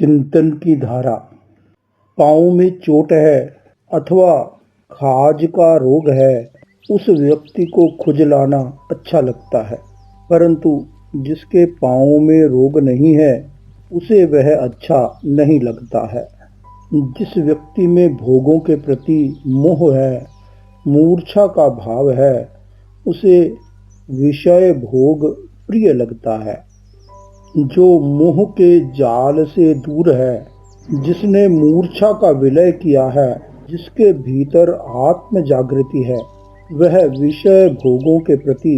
चिंतन की धारा। पाँव में चोट है अथवा खाज का रोग है, उस व्यक्ति को खुजलाना अच्छा लगता है, परंतु जिसके पाँव में रोग नहीं है उसे वह अच्छा नहीं लगता है। जिस व्यक्ति में भोगों के प्रति मोह है, मूर्छा का भाव है, उसे विषय भोग प्रिय लगता है। जो मोह के जाल से दूर है, जिसने मूर्छा का विलय किया है, जिसके भीतर आत्म जागृति है, वह विषय भोगों के प्रति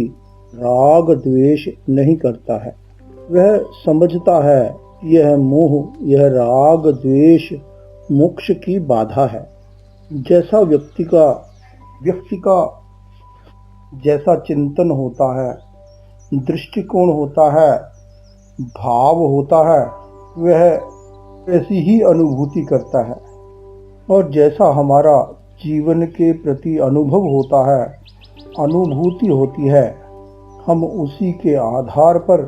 राग द्वेष नहीं करता है। वह समझता है कि यह मोह, यह राग द्वेष मोक्ष की बाधा है। जैसा व्यक्ति का जैसा चिंतन होता है, दृष्टिकोण होता है, भाव होता है, वह ऐसी ही अनुभूति करता है। और जैसा हमारा जीवन के प्रति अनुभव होता है, अनुभूति होती है, हम उसी के आधार पर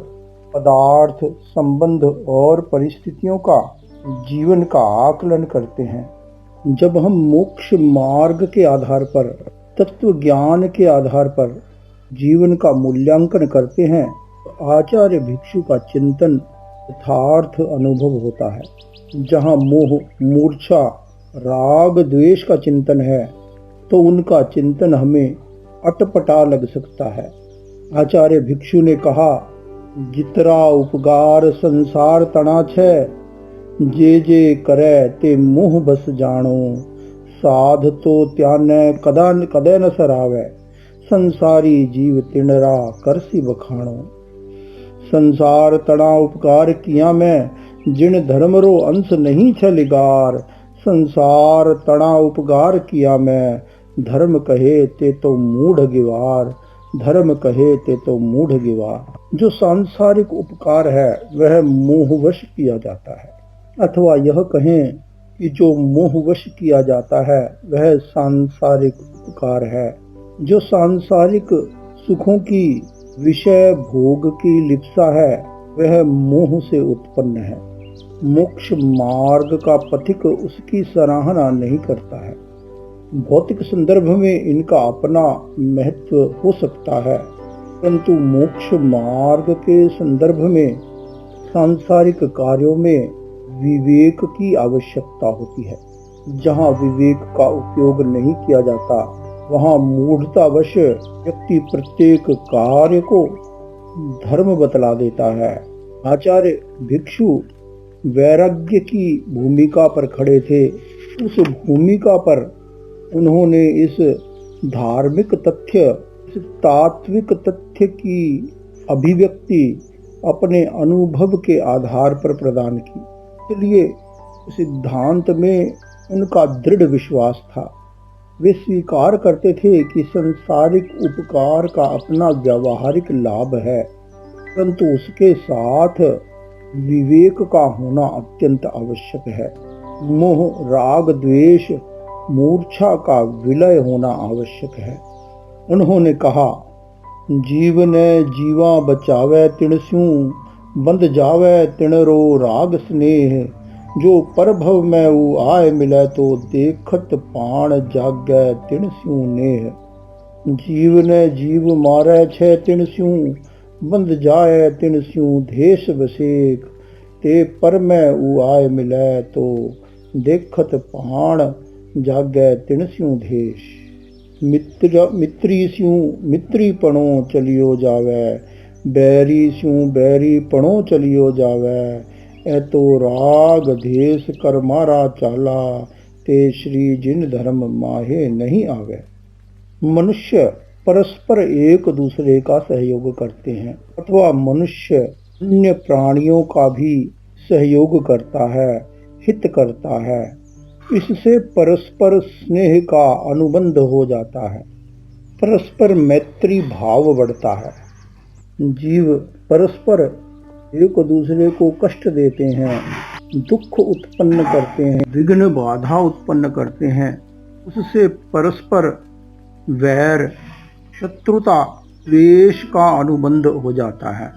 पदार्थ, संबंध और परिस्थितियों का जीवन का आकलन करते हैं। जब हम मोक्ष मार्ग के आधार पर, तत्व ज्ञान के आधार पर जीवन का मूल्यांकन करते हैं, आचार्य भिक्षु का चिंतन यथार्थ अनुभव होता है। जहाँ मोह, मूर्छा, राग द्वेष का चिंतन है, तो उनका चिंतन हमें अटपटा लग सकता है। आचार्य भिक्षु ने कहा, जितरा उपकार संसार तना छे, जे जे करे ते मोह बस जानो, साध तो त्याने कदे न सरावे, संसारी जीव तिनरा करसी बखाणो। संसार तड़ा उपकार किया मैं, जिन धर्म रो अंश नहीं छलिगार, संसार तड़ा उपकार किया मैं, धर्म कहे ते तो मूढ़ गिवार, धर्म कहे ते तो मूढ़ गिवार। जो सांसारिक उपकार है वह मोहवश किया जाता है, अथवा यह कहें कि जो मोहवश किया जाता है वह सांसारिक उपकार है। जो सांसारिक सुखों की, विषय भोग की लिप्सा है, वह मोह से उत्पन्न है। मोक्ष मार्ग का पथिक उसकी सराहना नहीं करता है। भौतिक संदर्भ में इनका अपना महत्व हो सकता है, परंतु मोक्ष मार्ग के संदर्भ में सांसारिक कार्यों में विवेक की आवश्यकता होती है। जहाँ विवेक का उपयोग नहीं किया जाता, वहाँ मूढ़तावश व्यक्ति प्रत्येक कार्य को धर्म बतला देता है। आचार्य भिक्षु वैराग्य की भूमिका पर खड़े थे। उस भूमिका पर उन्होंने इस धार्मिक तथ्य, इस तात्विक तथ्य की अभिव्यक्ति अपने अनुभव के आधार पर प्रदान की। इसलिए सिद्धांत में उनका दृढ़ विश्वास था। वे स्वीकार करते थे कि संसारिक उपकार का अपना व्यावहारिक लाभ है, परंतु उसके साथ विवेक का होना अत्यंत आवश्यक है। मोह, राग, द्वेष, मूर्छा का विलय होना आवश्यक है। उन्होंने कहा, जीवने जीवा बचावे तिणस्यूं, बंध जावे तिणरो राग स्नेह, जो परभव में ऊ आय मिले तो देखत पाण जागे तिणस्यूं नेह। जीव ने जीव मारे छे तिणस्यूं, बंध जाए तिणस्यूं देश बसेक, ते पर में ऊ आय मिले तो देखत पाण जागे तिणस्यूं देश। मित्री स्यूं मित्री पणो चलियो जावे, बैरी स्यूं बैरी पणो चलियो जावे, ए तो राग देश कर मारा चाला, ते श्री जिन धर्म माहे नहीं आवे। मनुष्य परस्पर एक दूसरे का सहयोग करते हैं, अथवा मनुष्य अन्य प्राणियों का भी सहयोग करता है, हित करता है। इससे परस्पर स्नेह का अनुबंध हो जाता है, परस्पर मैत्री भाव बढ़ता है। जीव परस्पर एक दूसरे को कष्ट देते हैं, दुख उत्पन्न करते हैं, विघ्न बाधा उत्पन्न करते हैं। उससे परस्पर वैर, शत्रुता, द्वेष का अनुबंध हो जाता है।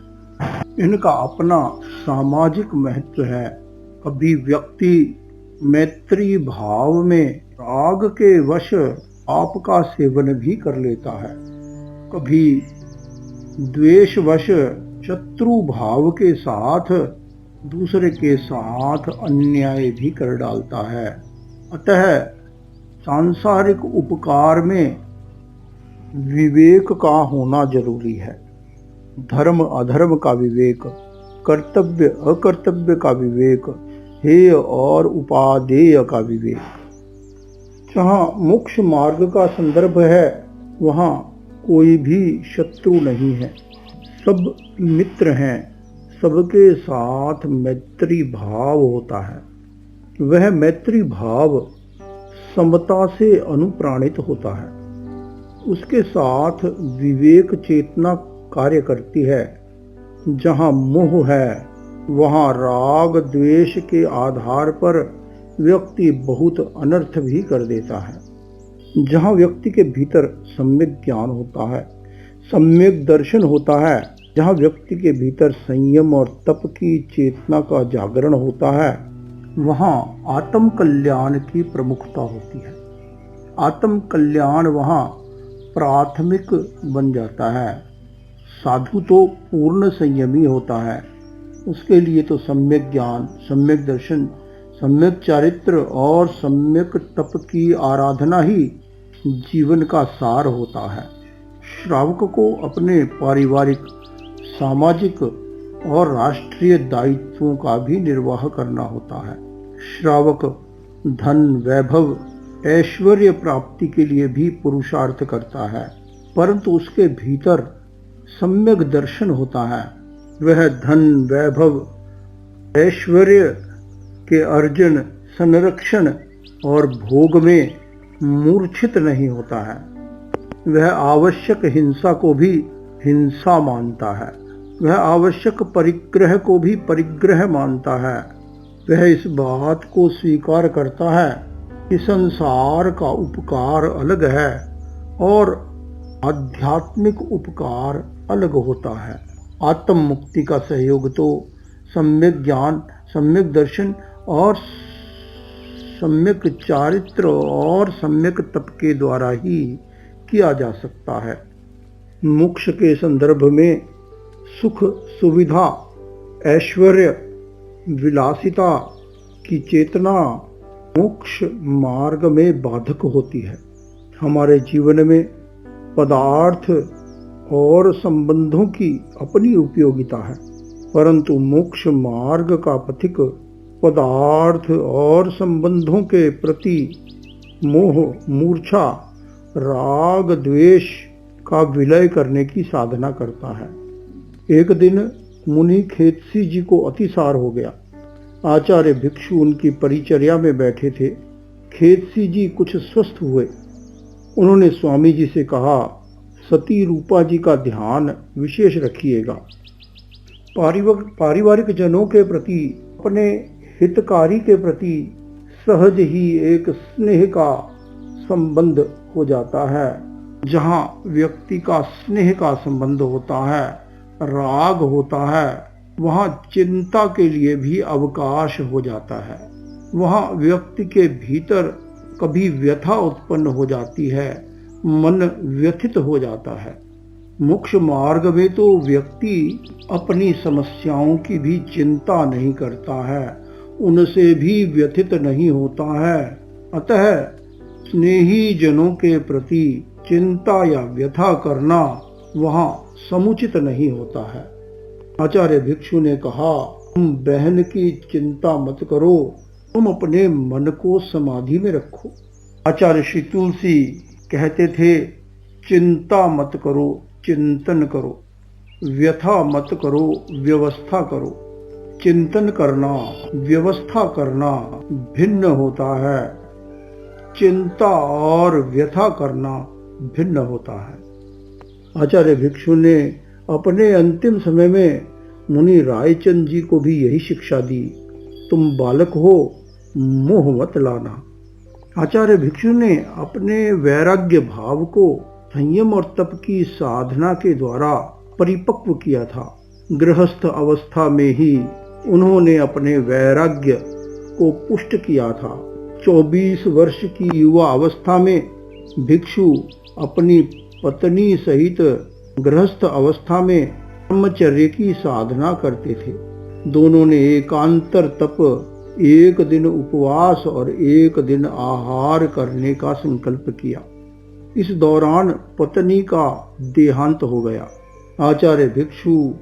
इनका अपना सामाजिक महत्व है। कभी व्यक्ति मैत्री भाव में राग के वश पाप का सेवन भी कर लेता है, कभी द्वेषवश शत्रु भाव के साथ दूसरे के साथ अन्याय भी कर डालता है। अतः सांसारिक उपकार में विवेक का होना जरूरी है। धर्म अधर्म का विवेक, कर्तव्य अकर्तव्य का विवेक, हेय और उपादेय का विवेक। जहाँ मोक्ष मार्ग का संदर्भ है वहाँ कोई भी शत्रु नहीं है, सब मित्र हैं, सबके साथ मैत्री भाव होता है। वह मैत्री भाव समता से अनुप्राणित होता है। उसके साथ विवेक चेतना कार्य करती है। जहाँ मोह है वहाँ राग द्वेष के आधार पर व्यक्ति बहुत अनर्थ भी कर देता है। जहाँ व्यक्ति के भीतर सम्यक ज्ञान होता है, सम्यक दर्शन होता है, जहाँ व्यक्ति के भीतर संयम और तप की चेतना का जागरण होता है, वहाँ आत्म कल्याण की प्रमुखता होती है। आत्म कल्याण वहाँ प्राथमिक बन जाता है। साधु तो पूर्ण संयमी होता है, उसके लिए तो सम्यक ज्ञान, सम्यक दर्शन, सम्यक चारित्र और सम्यक तप की आराधना ही जीवन का सार होता है। श्रावक को अपने पारिवारिक, सामाजिक और राष्ट्रीय दायित्वों का भी निर्वाह करना होता है। श्रावक धन, वैभव, ऐश्वर्य प्राप्ति के लिए भी पुरुषार्थ करता है, परंतु उसके भीतर सम्यक दर्शन होता है। वह धन, वैभव, ऐश्वर्य के अर्जन, संरक्षण और भोग में मूर्छित नहीं होता है। वह आवश्यक हिंसा को भी हिंसा मानता है, वह आवश्यक परिग्रह को भी परिग्रह मानता है। वह इस बात को स्वीकार करता है कि संसार का उपकार अलग है और आध्यात्मिक उपकार अलग होता है। आत्म मुक्ति का सहयोग तो सम्यक ज्ञान, सम्यक दर्शन और सम्यक चारित्र और सम्यक तप के द्वारा ही किया जा सकता है। मोक्ष के संदर्भ में सुख, सुविधा, ऐश्वर्य, विलासिता की चेतना मोक्ष मार्ग में बाधक होती है। हमारे जीवन में पदार्थ और संबंधों की अपनी उपयोगिता है, परंतु मोक्ष मार्ग का पथिक पदार्थ और संबंधों के प्रति मोह, मूर्छा, राग, द्वेष का विलय करने की साधना करता है। एक दिन मुनि खेतसी जी को अतिसार हो गया। आचार्य भिक्षु उनकी परिचर्या में बैठे थे। खेतसी जी कुछ स्वस्थ हुए। उन्होंने स्वामी जी से कहा, सती रूपा जी का ध्यान विशेष रखिएगा। पारिवारिक जनों के प्रति, अपने हितकारी के प्रति सहज ही एक स्नेह का संबंध हो जाता है। जहाँ व्यक्ति का स्नेह का संबंध होता है, राग होता है, वहाँ चिंता के लिए भी अवकाश हो जाता है। वहाँ व्यक्ति के भीतर कभी व्यथा उत्पन्न हो जाती है, मन व्यथित हो जाता है। मोक्ष मार्ग में तो व्यक्ति अपनी समस्याओं की भी चिंता नहीं करता है, उनसे भी व्यथित नहीं होता है। अतः स्नेही जनों के प्रति चिंता या व्यथा करना वहाँ समुचित नहीं होता है। आचार्य भिक्षु ने कहा, तुम बहन की चिंता मत करो, तुम अपने मन को समाधि में रखो। आचार्य श्री तुलसी कहते थे, चिंता मत करो, चिंतन करो, व्यथा मत करो, व्यवस्था करो। चिंतन करना, व्यवस्था करना भिन्न होता है, चिंता और व्यथा करना भिन्न होता है। आचार्य भिक्षु ने अपने अंतिम समय में मुनि रायचंद जी को भी यही शिक्षा दी, तुम बालक हो, मोह मत लाना। आचार्य भिक्षु ने अपने वैराग्य भाव को संयम और तप की साधना के द्वारा परिपक्व किया था। गृहस्थ अवस्था में ही उन्होंने अपने वैराग्य को पुष्ट किया था। 24 वर्ष की युवा अवस्था में भिक्षु अपनी पत्नी सहित गृहस्थ अवस्था में ब्रह्मचर्य की साधना करते थे। दोनों ने एकांतर तप, एक दिन उपवास और एक दिन आहार करने का संकल्प किया। इस दौरान पत्नी का देहांत हो गया। आचार्य भिक्षु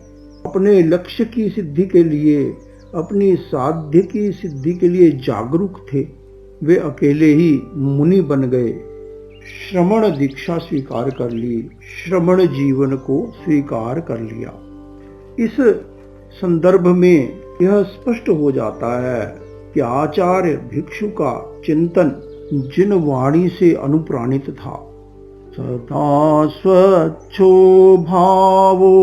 अपने लक्ष्य की सिद्धि के लिए, अपनी साध्य की सिद्धि के लिए जागरूक थे। वे अकेले ही मुनि बन गए, श्रमण दीक्षा स्वीकार कर ली, श्रमण जीवन को स्वीकार कर लिया। इस संदर्भ में यह स्पष्ट हो जाता है कि आचार्य भिक्षु का चिंतन जिन वाणी से अनुप्राणित था, सदा स्वच्छो भावो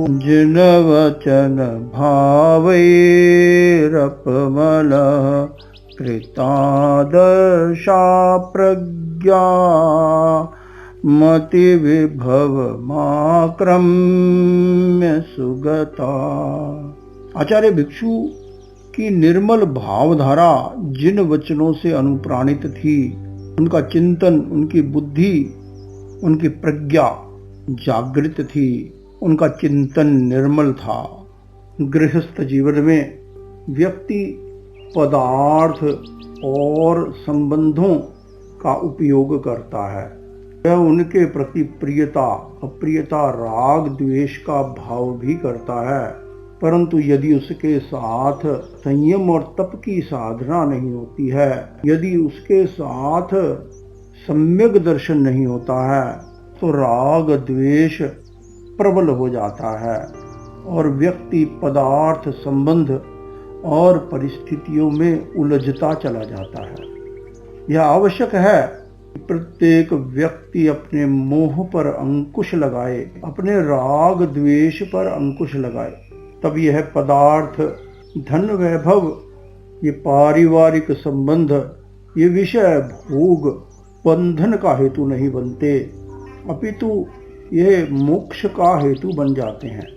जिन वचन भावैरपमल कृतादर्शा प्रज्ञा मति विभव माक्रम्य सुगता। आचार्य भिक्षु की निर्मल भावधारा जिन वचनों से अनुप्राणित थी, उनका चिंतन, उनकी बुद्धि, उनकी प्रज्ञा जागृत थी, उनका चिंतन निर्मल था। गृहस्थ जीवन में व्यक्ति पदार्थ और संबंधों का उपयोग करता है। वह उनके प्रति प्रियता, अप्रियता, राग, द्वेष का भाव भी करता है, परंतु यदि उसके साथ संयम और तप की साधना नहीं होती है, यदि उसके साथ सम्यक दर्शन नहीं होता है, तो राग द्वेष प्रबल हो जाता है और व्यक्ति पदार्थ, संबंध और परिस्थितियों में उलझता चला जाता है। यह आवश्यक है कि प्रत्येक व्यक्ति अपने मोह पर अंकुश लगाए, अपने राग द्वेष पर अंकुश लगाए, तब यह पदार्थ, धन, वैभव, ये पारिवारिक संबंध, ये विषय भोग बंधन का हेतु नहीं बनते, अपितु ये मोक्ष का हेतु बन जाते हैं।